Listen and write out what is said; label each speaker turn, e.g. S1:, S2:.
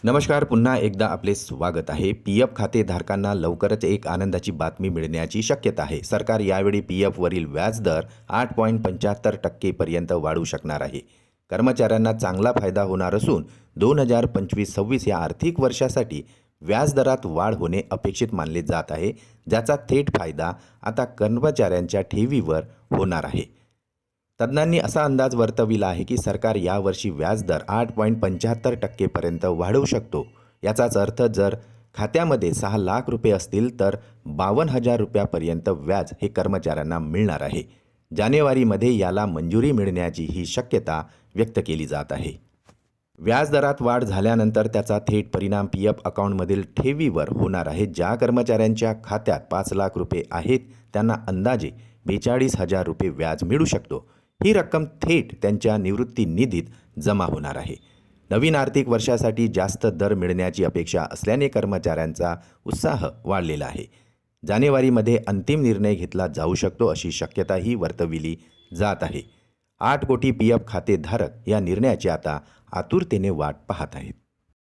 S1: नमस्कार. पुन्हा एकदा आपले स्वागत आहे. पी-एफ खातेधारकांना लवकरच एक आनंदाची बातमी मिळण्याची शक्यता आहे. सरकार यावेळी पी-एफवरील व्याजदर 8.75% पर्यंत वाढवू शकणार आहे. कर्मचाऱ्यांना चांगला फायदा होणार असून 2025-26 या आर्थिक वर्षासाठी व्याजदरात वाढ होणे अपेक्षित मानले जात आहे, ज्याचा थेट फायदा आता कर्मचाऱ्यांच्या ठेवीवर होणार आहे. तज्ज्ञांनी असा अंदाज वर्तविला आहे की सरकार यावर्षी व्याजदर 8.75% पर्यंत वाढवू शकतो. याचाच अर्थ जर खात्यामध्ये 6 लाख रुपये असतील तर 52,000 रुपयापर्यंत व्याज हे कर्मचाऱ्यांना मिळणार आहे. जानेवारीमध्ये याला मंजुरी मिळण्याची ही शक्यता व्यक्त केली जात आहे. व्याजदरात वाढ झाल्यानंतर त्याचा थेट परिणाम पी-एफ अकाउंटमधील ठेवीवर होणार आहे. ज्या कर्मचाऱ्यांच्या खात्यात 5 लाख रुपये आहेत त्यांना अंदाजे 42,000 रुपये व्याज मिळू शकतो. ही रक्कम थेट त्यांच्या निवृत्ती निधीत जमा होणार आहे. नवीन आर्थिक वर्षासाठी जास्त दर मिळण्याची अपेक्षा असल्याने कर्मचाऱ्यांचा उत्साह वाढलेला आहे. जानेवारीमध्ये अंतिम निर्णय घेतला जाऊ शकतो अशी शक्यताही वर्तविली जात आहे. 8 कोटी पी-एफ खातेधारक या निर्णयाची आता आतुरतेने वाट पाहत आहेत.